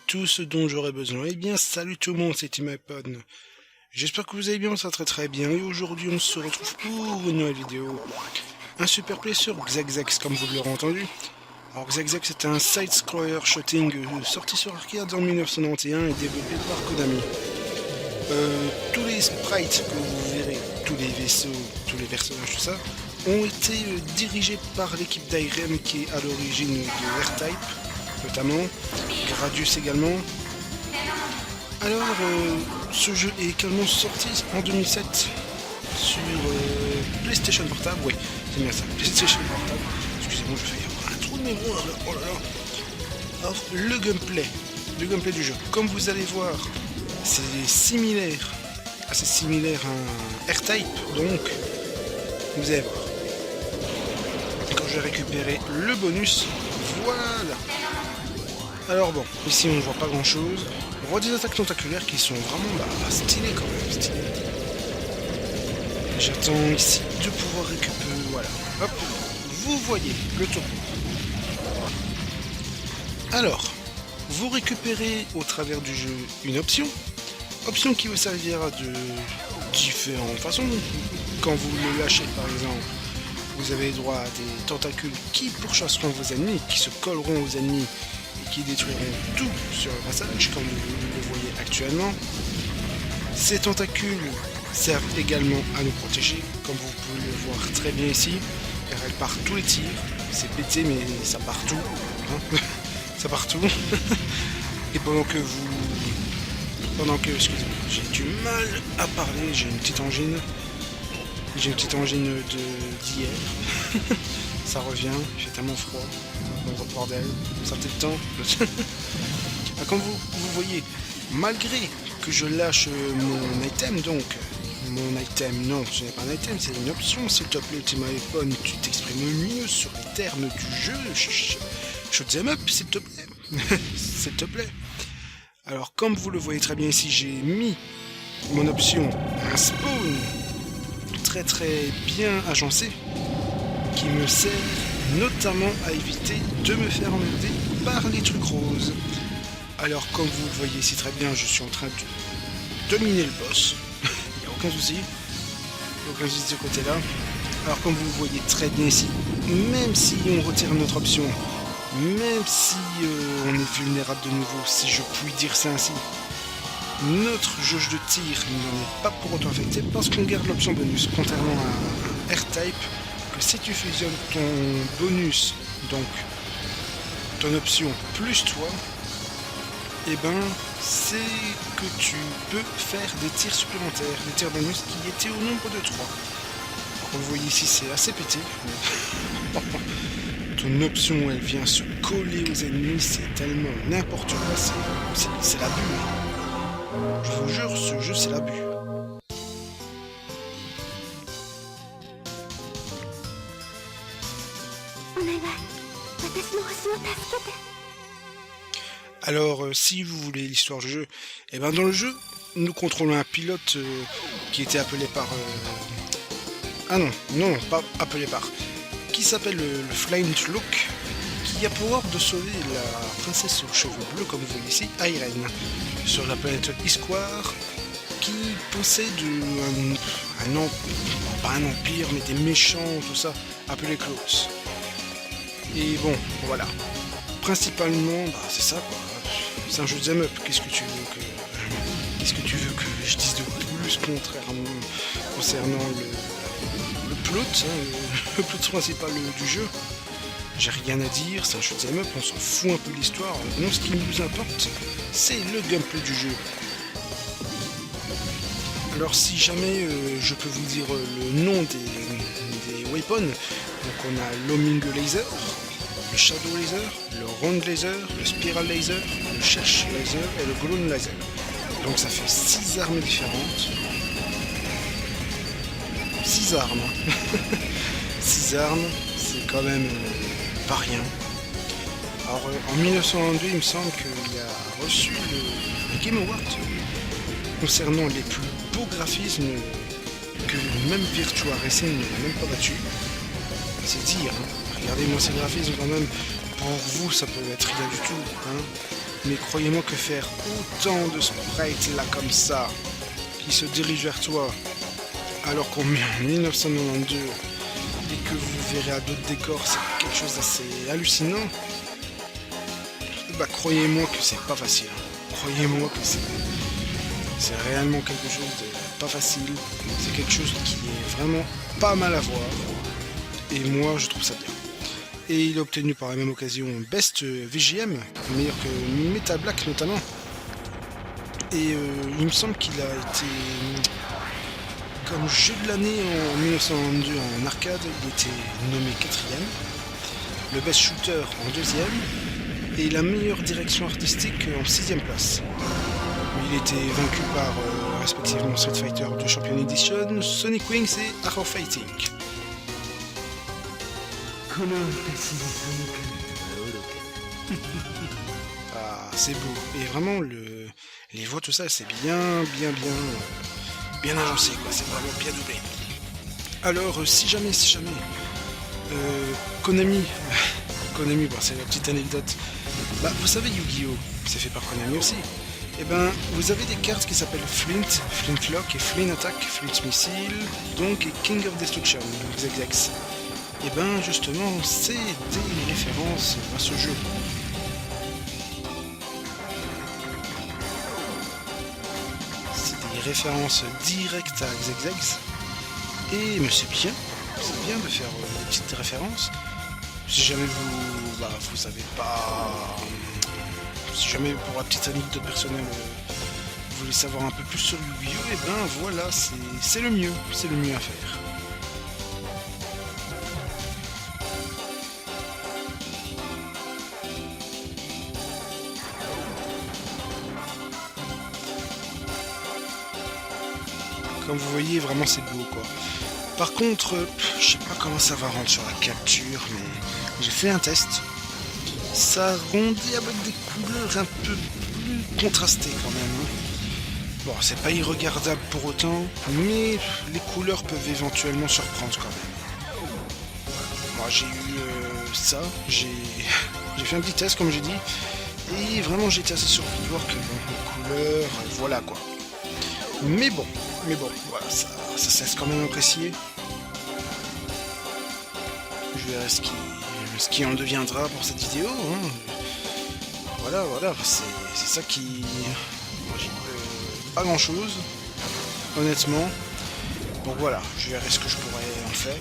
tout ce dont j'aurais besoin. Eh bien, salut tout le monde, c'est TeamIPod. J'espère que vous allez bien, ça va très bien. Et aujourd'hui, on se retrouve pour une nouvelle vidéo. Un super play sur Xexx, comme vous l'aurez entendu. Alors, Xexx, c'est un side-scroller shooting sorti sur arcade en 1991 et développé par Konami. Tous les sprites que vous verrez, tous les vaisseaux, tous les personnages, tout ça, ont été dirigés par l'équipe d'Irem qui est à l'origine de R-Type, notamment, Gradius également. Alors, ce jeu est également sorti en 2007 sur PlayStation Portable, oui, c'est bien ça, PlayStation Portable. Excusez-moi, je fais un trou de mémoire là, oh là là. Alors, le gameplay du jeu, comme vous allez voir, c'est similaire, assez similaire à un R-Type, donc, vous allez voir. Quand je vais récupérer le bonus, voilà. Alors bon, ici on ne voit pas grand chose. On voit des attaques tentaculaires qui sont vraiment stylées quand même, stylées. J'attends ici de pouvoir récupérer, voilà. Hop, vous voyez le topo. Alors, vous récupérez au travers du jeu une option qui vous servira de différentes façons. Quand vous le lâchez par exemple, vous avez droit à des tentacules qui pourchasseront vos ennemis, qui se colleront aux ennemis et qui détruiront tout sur le passage, comme vous le voyez actuellement. Ces tentacules servent également à nous protéger, comme vous pouvez le voir très bien ici, car elles partent tous les tirs. C'est pété, mais ça part tout. Hein. Ça part tout. Et excusez-moi, j'ai du mal à parler, j'ai une petite angine. J'ai une petite angine d'hier. Ça revient, il fait tellement froid. Bon, bordel, sortez le temps. Comme vous voyez, malgré que je lâche mon item, donc, non, ce n'est pas un item, c'est une option, s'il te plaît, TeamIPod, tu t'exprimes mieux sur les termes du jeu. Shoot them up, s'il te plaît. S'il te plaît. Alors, comme vous le voyez très bien ici, j'ai mis mon option, un spawn très bien agencé qui me sert notamment à éviter de me faire emmerder par les trucs roses. Alors comme vous le voyez ici très bien, je suis en train de dominer le boss. Il n'y a aucun souci. De ce côté là. Alors comme vous le voyez très bien ici, même si on retire notre option, même si on est vulnérable de nouveau, si je puis dire ça ainsi, notre jauge de tir n'en est pas pour autant affecté parce qu'on garde l'option bonus, contrairement à un R-Type, que si tu fusionnes ton bonus, donc ton option plus toi, et ben c'est que tu peux faire des tirs supplémentaires, des tirs bonus qui étaient au nombre de 3. Comme vous voyez ici, c'est assez pété. Ton option, elle vient se coller aux ennemis, c'est tellement n'importe quoi, c'est l'abus. Je vous jure, ce jeu c'est l'abus. Alors, si vous voulez l'histoire du jeu, et ben dans le jeu, nous contrôlons un pilote qui était appelé par... non, pas appelé par... qui s'appelle le Flying Look, qui a pour ordre de sauver la princesse aux cheveux bleus, comme vous voyez ici, Irene, sur la planète Isquar, qui possède pas un empire, mais des méchants, tout ça, appelés Klaus. Et bon, voilà. Principalement, c'est ça, quoi. C'est un jeu de them up. Qu'est-ce que tu veux que je dise de plus concernant le plot, le plot principal du jeu? J'ai rien à dire, c'est un shoot 'em up, on s'en fout un peu de l'histoire. Non, ce qui nous importe, c'est le gameplay du jeu. Alors si jamais je peux vous dire le nom des weapons, donc on a l'Homing Laser, le Shadow Laser, le Round Laser, le Spiral Laser, le Cherche Laser et le Gloon Laser. Donc ça fait 6 armes différentes. 6 armes. 6 armes, c'est quand même... pas rien. Alors en 1992, il me semble qu'il a reçu le Game Award concernant les plus beaux graphismes que même Virtua Racing n'a même pas battu. C'est dire, hein. Regardez-moi ces graphismes quand même. Pour vous, ça peut être rien du tout. Hein. Mais croyez-moi que faire autant de sprites là comme ça, qui se dirigent vers toi, alors qu'on met en 1992 et que vous verrez à d'autres décors, c'est quelque chose d'assez hallucinant. Bah croyez-moi que c'est pas facile. Croyez-moi que c'est réellement quelque chose de pas facile. C'est quelque chose qui est vraiment pas mal à voir. Et moi je trouve ça bien. Et il a obtenu par la même occasion Best VGM, meilleur que Meta Black notamment. Et il me semble qu'il a été comme jeu de l'année en 1992 en arcade, il était nommé 4ème. Le Best Shooter en 2ème. Et la meilleure direction artistique en 6ème place. Il était vaincu par respectivement Street Fighter 2 Champion Edition, Sonic Wings et Art of Fighting. Ah, c'est beau. Et vraiment, les voix, tout ça, c'est bien agencé, quoi. C'est vraiment bien doublé. Alors, si jamais, Konami, bon, c'est la petite anecdote. Bah, vous savez, Yu-Gi-Oh, c'est fait par Konami aussi. Et ben, vous avez des cartes qui s'appellent Flintlock et Flint Attack, Flint Missile, donc et King of Destruction, XXX. Et ben, justement, c'est des références à ce jeu. C'est des références directes à XXX. Mais c'est bien de faire des petites références. Si jamais vous savez pas... Si jamais pour la petite anecdote personnelle, vous voulez savoir un peu plus sur Yu-Gi-Oh, et ben voilà, c'est le mieux à faire. Comme vous voyez, vraiment c'est beau quoi. Par contre, je sais pas comment ça va rendre sur la capture, mais j'ai fait un test. Ça arrondit avec des couleurs un peu plus contrastées quand même. Hein. Bon, c'est pas irregardable pour autant, mais les couleurs peuvent éventuellement surprendre quand même. Moi j'ai eu ça, j'ai fait un petit test comme j'ai dit, et vraiment j'ai été assez surpris de voir que bon, les couleurs, voilà quoi. Mais bon, voilà, ça se laisse quand même apprécier. Je verrai ce qui en deviendra pour cette vidéo. Hein. Voilà, c'est ça qui... Moi, j'ai pas grand chose, honnêtement. Donc voilà, je verrai ce que je pourrais en faire.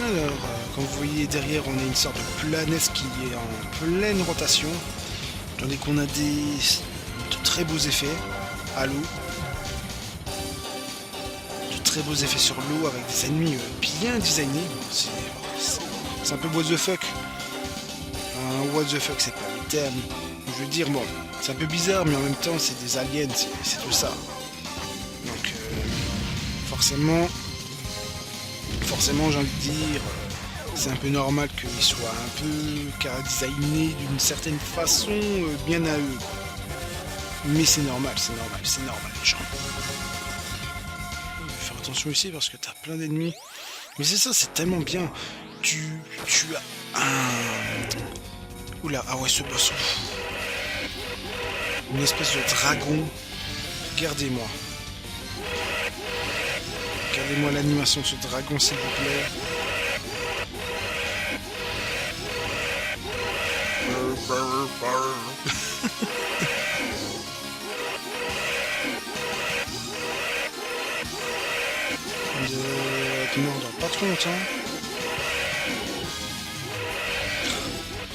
Alors, comme vous voyez derrière, on a une sorte de planète qui est en pleine rotation. Tandis qu'on a de très beaux effets à l'eau. Très beaux effets sur l'eau avec des ennemis bien designés. C'est un peu what the fuck. What the fuck, c'est pas le terme. Je veux dire, bon, c'est un peu bizarre, mais en même temps, c'est des aliens, c'est tout ça. Donc, forcément, j'ai envie de dire, c'est un peu normal qu'ils soient un peu designés d'une certaine façon, bien à eux. Mais c'est normal, les gens. Attention ici parce que t'as plein d'ennemis. Mais c'est ça, c'est tellement bien. Tu as un... Oula, ah ouais, ce boss. Une espèce de dragon. Regardez-moi. Regardez-moi l'animation de ce dragon, s'il vous plaît. De mort dans pas trop longtemps.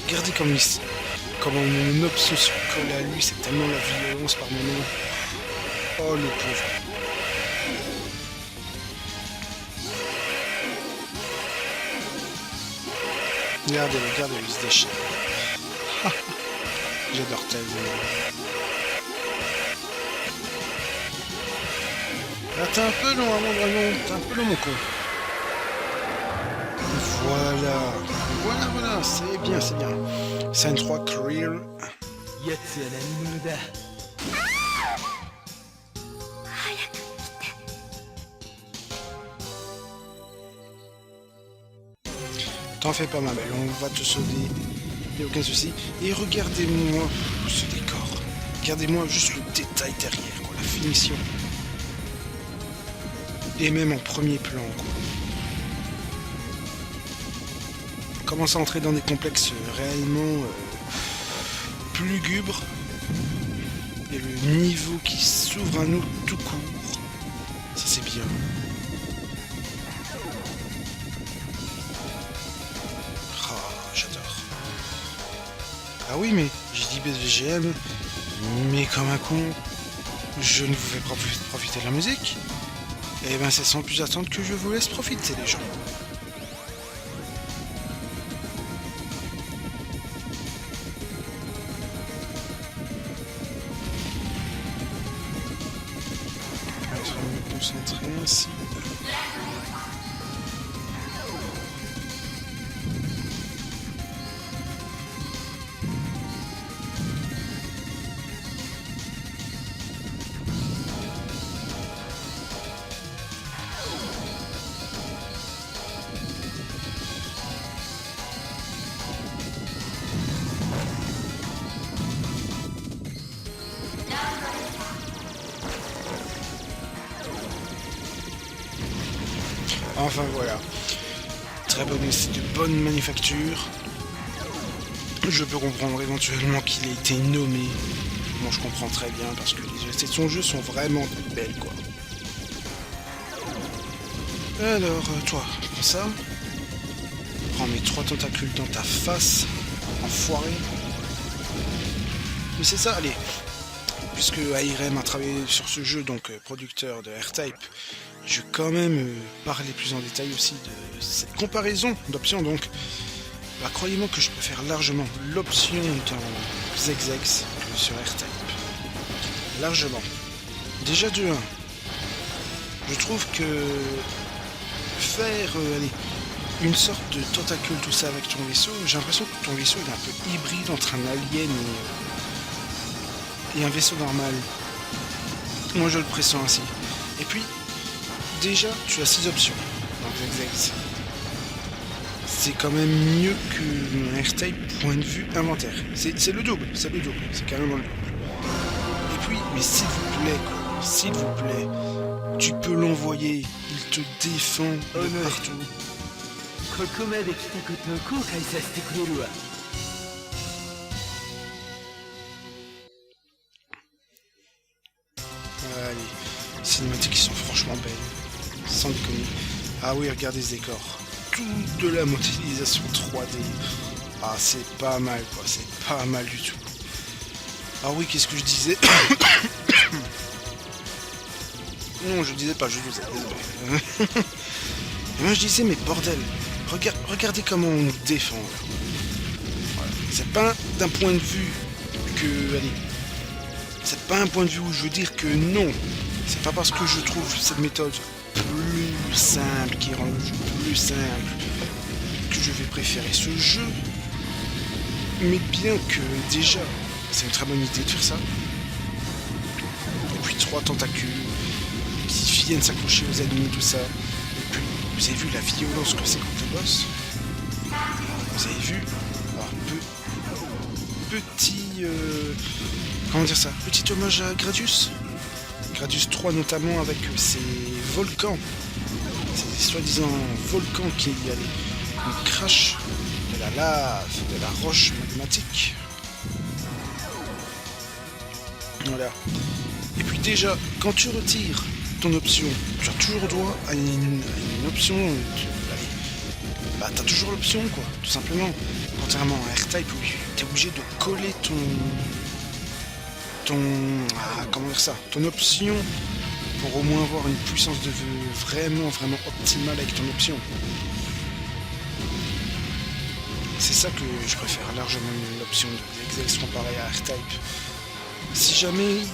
Regardez comment mon option se colle à lui, c'est tellement la violence par moment. Oh le pauvre. Regardez, il se déchire. J'adore tellement. Là t'es un peu long, hein, mon dragon. T'es un peu long, mon con. Voilà, c'est bien. Scène 3 Career. T'en fais pas ma belle, on va te sauver il n'y a aucun souci. Et regardez-moi ce décor. Regardez-moi juste le détail derrière, quoi, la finition. Et même en premier plan, quoi. On commence à entrer dans des complexes réellement plus lugubres. Et le niveau qui s'ouvre à nous tout court. Ça c'est bien. J'adore. Ah oui, mais j'ai dit BGM, mais comme un con, je ne vous fais pas profiter de la musique. Et ben c'est sans plus attendre que je vous laisse profiter, les gens. Je vais me concentrer ainsi. Enfin voilà, très bonne, c'est de bonne manufacture. Je peux comprendre éventuellement qu'il ait été nommé. Bon, je comprends très bien parce que les OST de son jeu sont vraiment belles, quoi. Alors, toi, prends ça. Prends mes 3 tentacules dans ta face, enfoiré. Mais c'est ça, allez. Puisque ARM a travaillé sur ce jeu, donc producteur de R-Type, je vais quand même parler plus en détail aussi de cette comparaison d'options. Donc, bah, croyez-moi que je préfère largement l'option dans ZexX que sur R-Type. Largement. Déjà de 1, je trouve que faire une sorte de tentacule, tout ça avec ton vaisseau, j'ai l'impression que ton vaisseau est un peu hybride entre un alien et un vaisseau normal. Moi je le pressens ainsi. Et puis, déjà, tu as 6 options dans ZexX. C'est quand même mieux qu'un R-Type point de vue inventaire. C'est le double, c'est carrément le double. Et puis, mais s'il vous plaît, quoi, s'il vous plaît, tu peux l'envoyer, il te défend de partout. Allez, les cinématiques qui sont franchement belles, sans déconner. Ah oui, regardez ce décor. Toute de la modélisation 3D. Ah, c'est pas mal, quoi, c'est pas mal du tout. Ah oui, qu'est-ce que je disais? Non, je disais pas, je disais, désolé. Et moi je disais, mais bordel, regardez comment on nous défend. Voilà. C'est pas d'un point de vue que... Allez, c'est pas un point de vue où je veux dire que non. C'est pas parce que je trouve cette méthode plus simple, qui rend le jeu plus simple, que je vais préférer ce jeu. Mais bien que déjà, c'est une très bonne idée de faire ça. Et puis 3 tentacules qui viennent s'accrocher aux ennemis, tout ça. Et puis, vous avez vu la violence que c'est contre le boss? Vous avez vu? Alors, petit... comment dire ça? Petit hommage à Gradius. Gradius 3 notamment avec ses volcans. Ces soi-disant volcans qui crachent de la lave, de la roche magmatique. Voilà. Et puis déjà, quand tu retires ton option, tu as toujours droit à une option. Bah, t'as toujours l'option, quoi, tout simplement. Contrairement à R-Type où t'es obligé de coller comment dire ça, ton option pour au moins avoir une puissance de vue vraiment optimale avec ton option. C'est ça que je préfère largement l'option de ZexX comparée à R-Type. Si jamais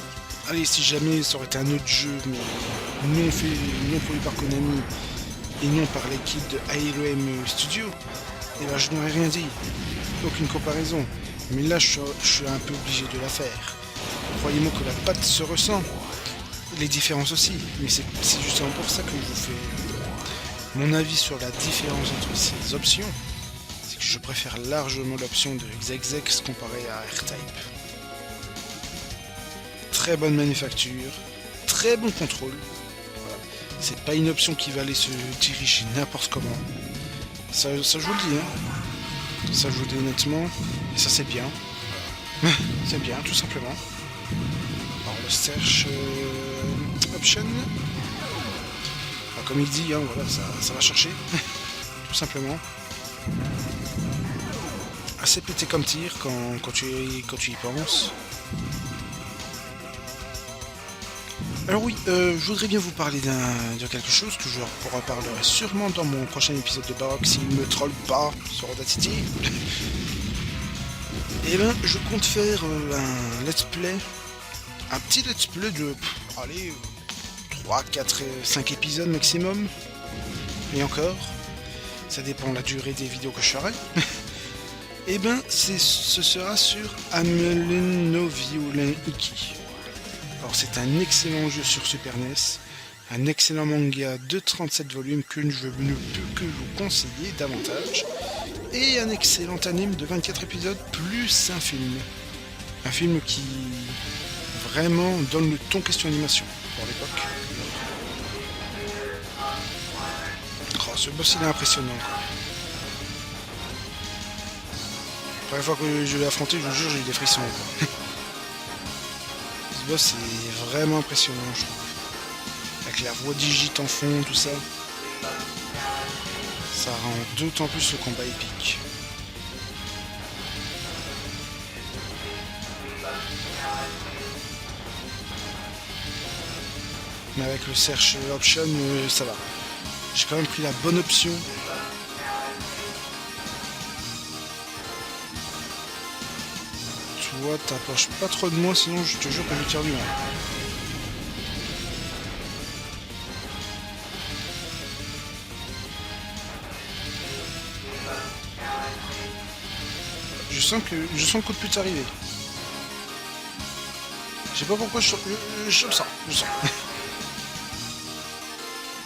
ça aurait été un autre jeu, mais non produit par Konami et non par l'équipe de ARM Studio, et ben je n'aurais rien dit, aucune comparaison. Mais là je suis un peu obligé de la faire. Croyez-moi que la patte se ressent, les différences aussi, mais c'est justement pour ça que je vous fais mon avis sur la différence entre ces options. C'est que je préfère largement l'option de XXX comparée à R-Type. Très bonne manufacture, très bon contrôle. Voilà. C'est pas une option qui va aller se diriger n'importe comment. Ça je vous le dis, hein. Ça je vous le dis honnêtement, et ça c'est bien. C'est bien, tout simplement. Alors le search option, alors, comme il dit, hein, voilà, ça va chercher, tout simplement. Assez pété comme tir quand tu y penses. Alors oui, je voudrais bien vous parler de quelque chose que je reparlerai sûrement dans mon prochain épisode de Baroque s'il me troll pas sur Audacity. Et ben, je compte faire un let's play, un petit let's play de, allez, 3, 4, 5 épisodes maximum. Et encore, ça dépend de la durée des vidéos que je ferai. Et ben, ce sera sur Amelin no Violin Iki. Alors c'est un excellent jeu sur Super NES, un excellent manga de 37 volumes que je ne peux que vous conseiller davantage, et un excellent anime de 24 épisodes plus un film. Un film qui vraiment donne le ton question animation pour l'époque. Oh, ce boss il est impressionnant. La première fois que je l'ai affronté, je vous jure, j'ai eu des frissons. Ce boss est vraiment impressionnant, je trouve. Avec la voix digite en fond, tout ça. Ça rend d'autant plus le combat épique. Mais avec le search option, ça va. J'ai quand même pris la bonne option. Toi, t'approches pas trop de moi, sinon je te jure que je tire du mal. Je sens le coup de pute arriver. Je sais pas pourquoi je le sens.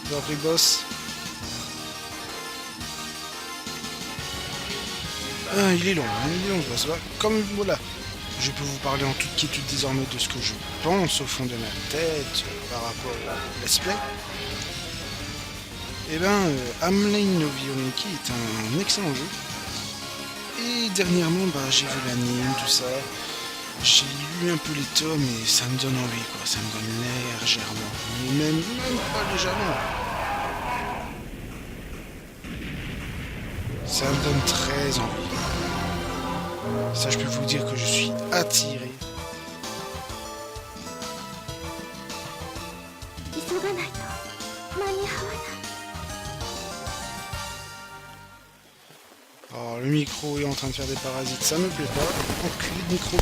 J'ai repris le boss. Ah, il est long, ce boss. Comme voilà. Je peux vous parler en toute quiétude désormais de ce que je pense au fond de ma tête par rapport au let's play. Et ben, Amelin no Violin Iki est un excellent jeu. Et dernièrement, j'ai vu l'anime, tout ça. J'ai lu un peu les tomes et ça me donne envie, quoi. Ça me donne légèrement. Mais même pas légèrement. Ça me donne très envie. Ça, je peux vous dire que je suis attiré. Alors, le micro est en train de faire des parasites, ça me plaît pas. Enculé de micro.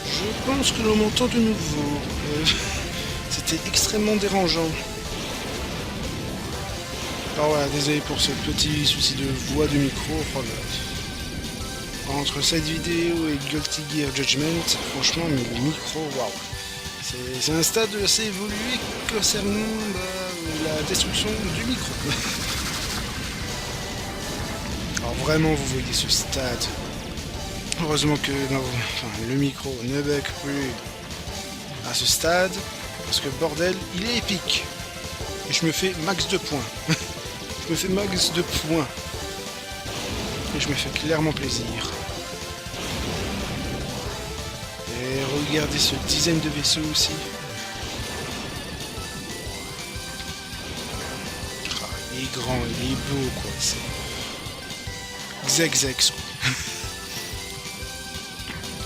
Je pense que l'on m'entend de nouveau. C'était extrêmement dérangeant. Alors voilà, désolé pour ce petit souci de voix du micro. Oh là. Entre cette vidéo et Guilty Gear Judgment, franchement, le micro, waouh. C'est un stade assez évolué concernant la destruction du micro. Alors vraiment, vous voyez ce stade. Heureusement que le micro ne bug plus à ce stade, parce que bordel, il est épique. Et je me fais max de points. Je me fais max de points. Et je me fais clairement plaisir. Et regardez ce dizaine de vaisseaux aussi. Ah, il est grand, il est beau quoi. C'est Xex quoi.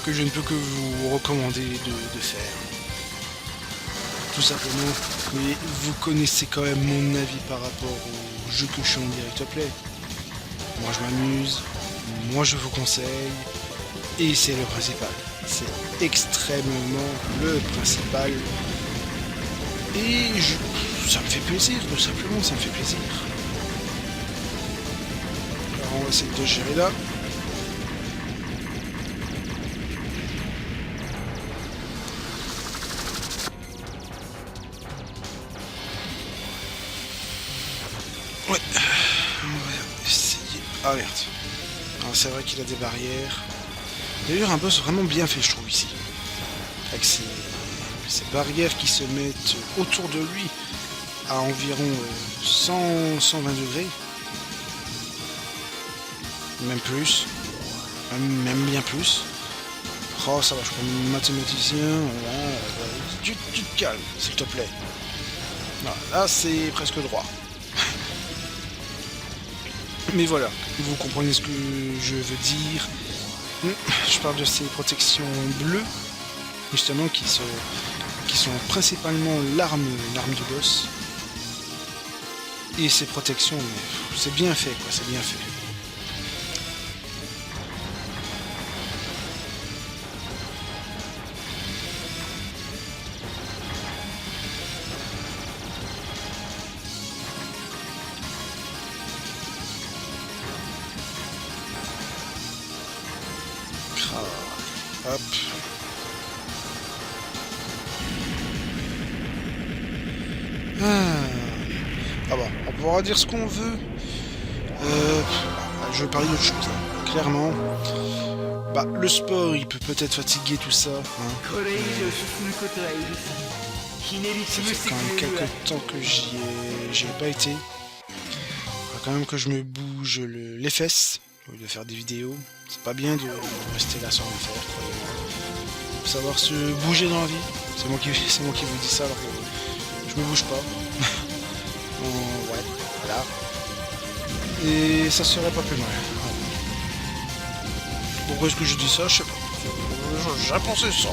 Que je ne peux que vous recommander de faire. Tout simplement, mais vous connaissez quand même mon avis par rapport au jeu que je suis en direct play. Moi je m'amuse, moi je vous conseille, et c'est le principal. C'est extrêmement le principal. Et ça me fait plaisir, tout simplement, ça me fait plaisir. Alors on va essayer de gérer là. Ouais, on va essayer. Ah merde. C'est vrai qu'il a des barrières. D'ailleurs un boss vraiment bien fait je trouve ici. Avec ces barrières qui se mettent autour de lui à environ 120 degrés. Même plus. Même bien plus. Oh ça va, je suis un mathématicien. Voilà. Tu te calmes, s'il te plaît. Voilà, là c'est presque droit. Mais voilà, vous comprenez ce que je veux dire. Je parle de ces protections bleues, justement, qui sont principalement l'arme du boss. Et ces protections, c'est bien fait, quoi, c'est bien fait. Hop. Ah bah, on pourra dire ce qu'on veut. Je vais parler d'autre chose. Hein. Clairement, bah, le sport, il peut peut-être fatiguer tout ça. Hein. Ça fait quand même quelques temps que j'y ai pas été. Il faut quand même que je me bouge les fesses au lieu de faire des vidéos. C'est pas bien de rester là sans rien faire, croyez-moi. Faut savoir se bouger dans la vie. C'est moi qui vous dis ça alors que je me bouge pas. Ouais, voilà. Et ça serait pas plus mal. Pourquoi est-ce que je dis ça? Je sais pas. J'ai pensé ça.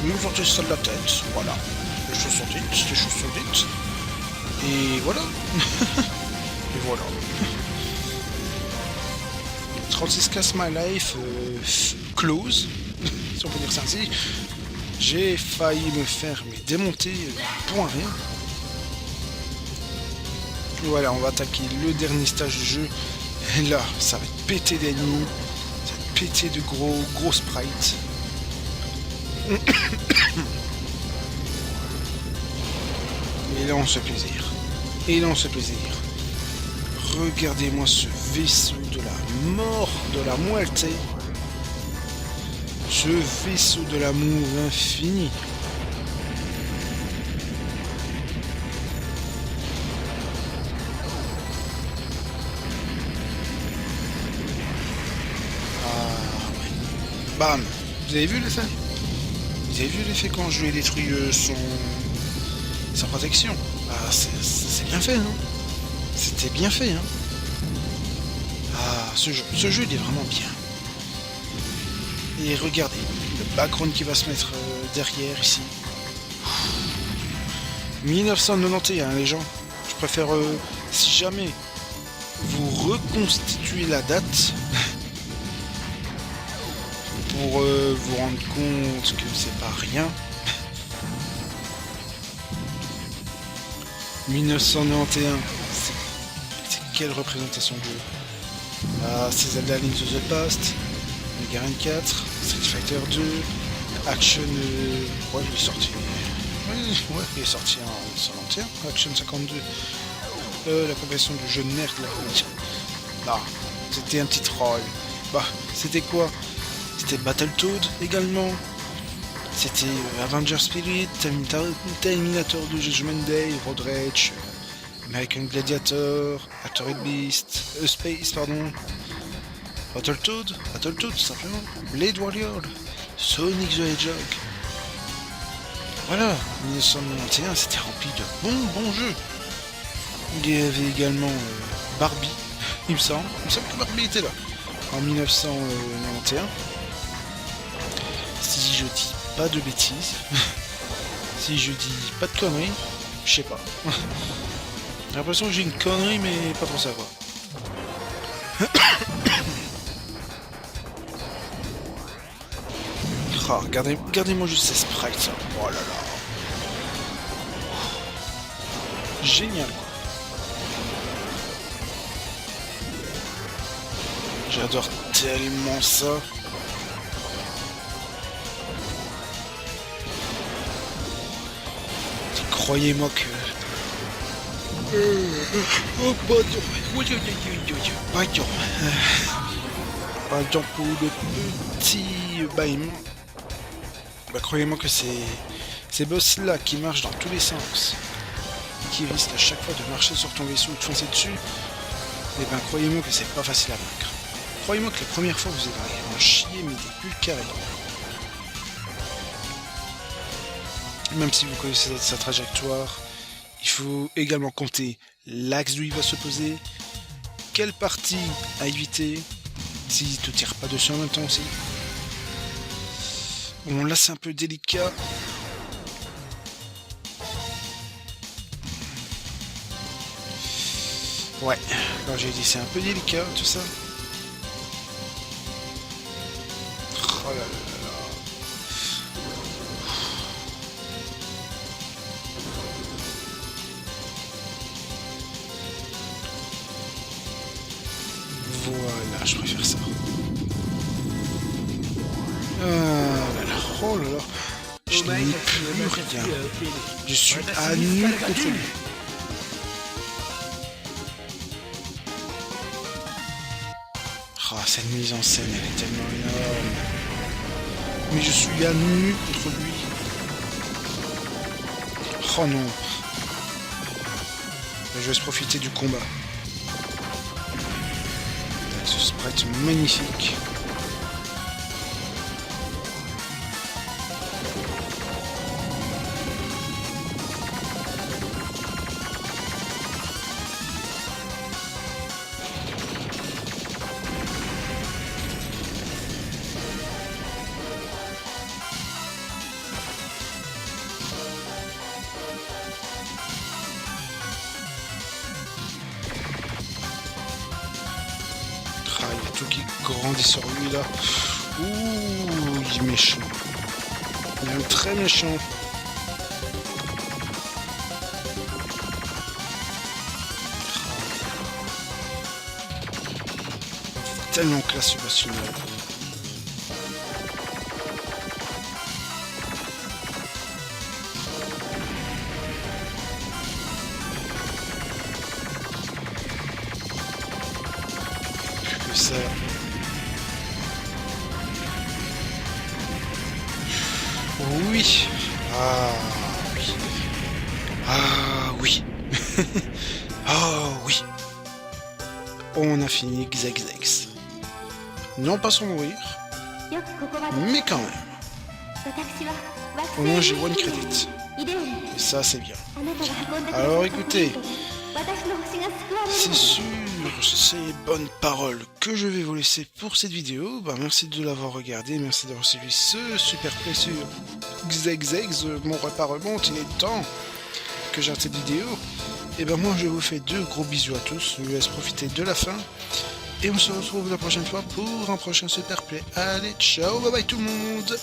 Je me sortais ça de la tête. Voilà. Les choses sont dites. Et voilà. Et voilà. 36K My Life close, si on peut dire ça ainsi. J'ai failli me faire démonter pour un rien. Voilà, on va attaquer le dernier stage du jeu. Et là, ça va être pété d'ennemis, ça va être pété de gros sprites. Et là, on se fait plaisir. Regardez-moi ce vaisseau de la mort, de la muerte. Ce vaisseau de l'amour infini. Ah ouais. Bam. Vous avez vu l'effet? Vous avez vu l'effet quand je lui ai détruit sa protection? Ah, c'est bien fait, hein. C'était bien fait, hein. Ah, ce jeu il est vraiment bien. Et regardez, le background qui va se mettre derrière ici. 1991, les gens. Je préfère, si jamais vous reconstituez la date, pour vous rendre compte que c'est pas rien. 1991, c'est quelle représentation de jeu? Ah, c'est Zelda Link to the Past, Mega Man 4, Street Fighter 2, Action... ouais, il est sorti... Ouais, il est sorti en 91, Action 52. La progression du jeu de merde, là. Bah, c'était un petit troll. Bah, c'était quoi? C'était Battletoad, également. C'était Avenger Spirit, Terminator de Judgment Day, Road Rage, American Gladiator, Altered Beast, Space, pardon, Battletoad tout simplement, Blade Warrior, Sonic the Hedgehog. Voilà, 1991, c'était rempli de bons jeux. Il y avait également Barbie, il me semble que Barbie était là, en 1991. Si je dis pas de bêtises, si je dis pas de conneries, je sais pas. J'ai l'impression que j'ai une connerie, mais pas trop ça quoi. Oh, regardez-moi juste ces sprites, ça. Oh là là. Génial quoi. J'adore tellement ça. Croyez-moi que... Oh, pardon pour le petit bâillement. Bah croyez-moi que ces boss là qui marchent dans tous les sens, qui risquent à chaque fois de marcher sur ton vaisseau ou de foncer dessus, et ben croyez-moi que c'est pas facile à vaincre. Croyez-moi que la première fois vous allez en chier mais des bulles carrées. Même si vous connaissez sa trajectoire, il faut également compter l'axe d'où il va se poser, quelle partie à éviter, s'il te tire pas dessus en même temps aussi. Bon là c'est un peu délicat. Ouais, quand j'ai dit c'est un peu délicat tout ça. Oh là là. Voilà, je préfère ça. Oh là là. Je n'ai plus rien. Je suis à nu contre lui. Oh, cette mise en scène, elle est tellement énorme. Mais je suis à nu contre lui. Oh non. Je vais se profiter du combat. Ce sprite magnifique. Il y a tout qui grandit sur lui là. Ouh, il est méchant. Il est très méchant. Tellement classe ce boss final. Ça. Oui. Ah oui. Ah oui. Ah oui. On a fini Xegzex. Non pas sans mourir, mais quand même. Au moins j'ai one credit. Et ça c'est bien. Alors écoutez, c'est sur ces bonnes paroles que je vais vous laisser pour cette vidéo. Bah, merci de l'avoir regardé, merci d'avoir suivi ce super play sur Xegzex. Mon repas remonte, il est temps que j'arrête cette vidéo. Et ben moi je vous fais de gros bisous à tous, je vous laisse profiter de la fin. Et on se retrouve la prochaine fois pour un prochain super play. Allez, ciao, bye bye tout le monde.